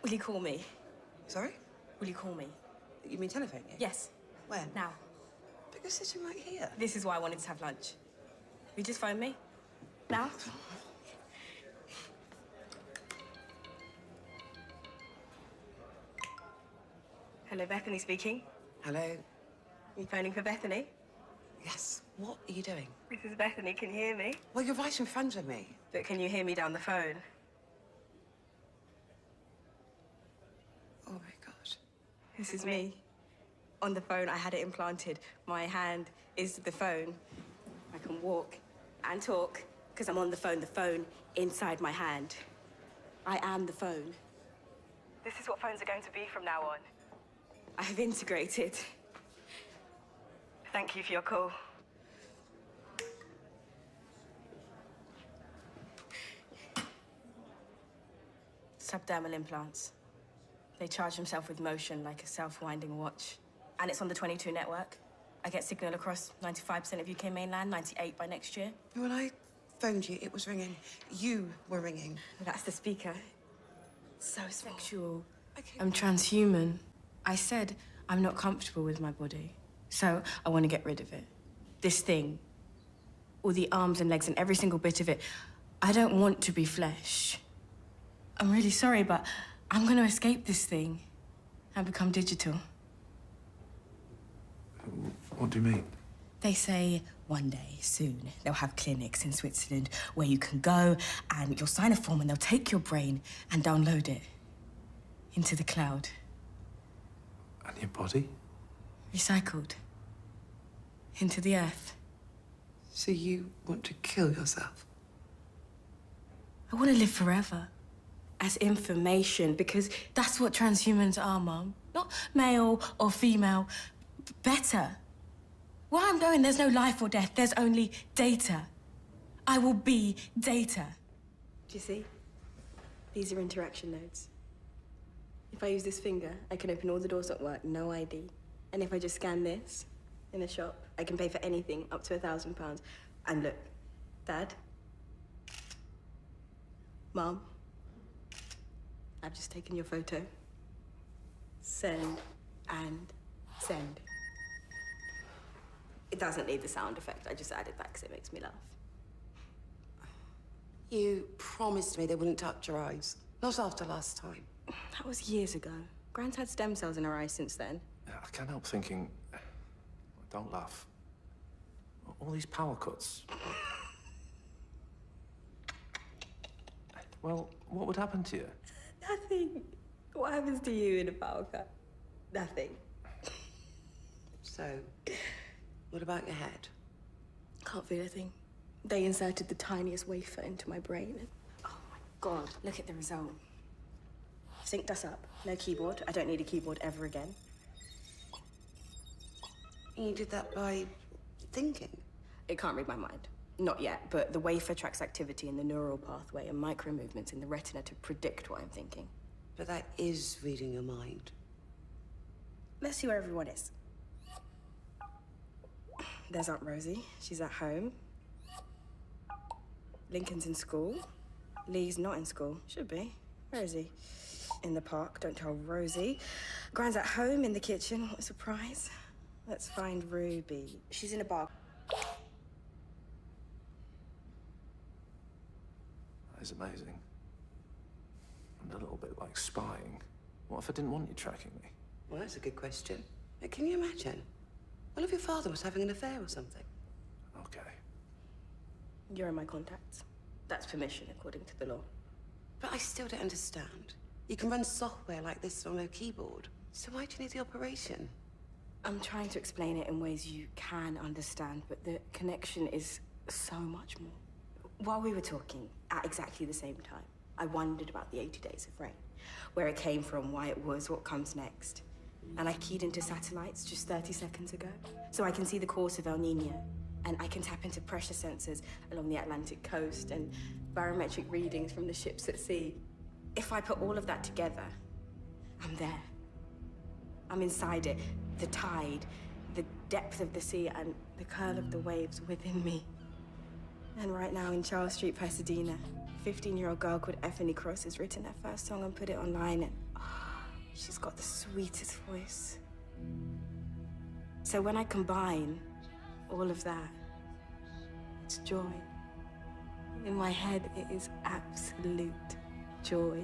Will you call me? Sorry? Will you call me? You mean telephone? Yes. When? Now. But you're sitting right here. This is why I wanted to have lunch. You just phone me? Now? Hello, Bethany speaking. Hello? You phoning for Bethany? Yes. What are you doing? This is Bethany, can you hear me? Well, you're right in front of me. But can you hear me down the phone? Oh, my God. This is me. On the phone, I had it implanted. My hand is the phone. I can walk and talk because I'm on the phone inside my hand. I am the phone. This is what phones are going to be from now on. I have integrated. Thank you for your call. Subdermal implants. They charge themselves with motion like a self-winding watch. And it's on the 22 network. I get signal across 95% of UK mainland, 98 by next year. When I phoned you, it was ringing. You were ringing. That's the speaker. So sexual. Okay. I'm transhuman. I said I'm not comfortable with my body, so I want to get rid of it. This thing, all the arms and legs and every single bit of it. I don't want to be flesh. I'm really sorry, but I'm going to escape this thing and become digital. What do you mean? They say one day, soon, they'll have clinics in Switzerland where you can go and you'll sign a form and they'll take your brain and download it into the cloud. And your body? Recycled into the earth. So you want to kill yourself? I want to live forever as information because that's what transhumans are, Mum. Not male or female, better. Where I'm going, there's no life or death. There's only data. I will be data. Do you see? These are interaction nodes. If I use this finger, I can open all the doors at work, no ID. And if I just scan this in a shop, I can pay for anything up to £1,000. And look, Dad, Mom, I've just taken your photo. Send and send. It doesn't need the sound effect. I just added that because it makes me laugh. You promised me they wouldn't touch your eyes. Not after last time. That was years ago. Gran's had stem cells in her eyes since then. Yeah, I can't help thinking... Don't laugh. All these power cuts. Well, what would happen to you? Nothing. What happens to you in a power cut? Nothing. So, what about your head? Can't feel a thing. They inserted the tiniest wafer into my brain. Oh my God, look at the result. Synced us up. No keyboard. I don't need a keyboard ever again. You did that by thinking? It can't read my mind. Not yet, but the wafer tracks activity in the neural pathway and micro movements in the retina to predict what I'm thinking. But that is reading your mind. Let's see where everyone is. There's Aunt Rosie. She's at home. Lincoln's in school. Lee's not in school. Should be. Where is he? In the park. Don't tell Rosie. Gran's at home in the kitchen. What a surprise. Let's find Ruby. She's in a bar. That is amazing. And a little bit like spying. What if I didn't want you tracking me? Well, that's a good question. Can you imagine? What if your father was having an affair or something? Okay. You're in my contacts. That's permission according to the law. But I still don't understand. You can run software like this on a keyboard. So why do you need the operation? I'm trying to explain it in ways you can understand, but the connection is so much more. While we were talking, at exactly the same time, I wondered about the 80 days of rain, where it came from, why it was, what comes next. And I keyed into satellites just 30 seconds ago, so I can see the course of El Niño, and I can tap into pressure sensors along the Atlantic coast and barometric readings from the ships at sea. If I put all of that together, I'm there. I'm inside it, the tide, the depth of the sea, and the curl of the waves within me. And right now in Charles Street, Pasadena, 15-year-old girl called Effany Cross has written her first song and put it online, and she's got the sweetest voice. So when I combine all of that, it's joy. In my head, it is absolute joy.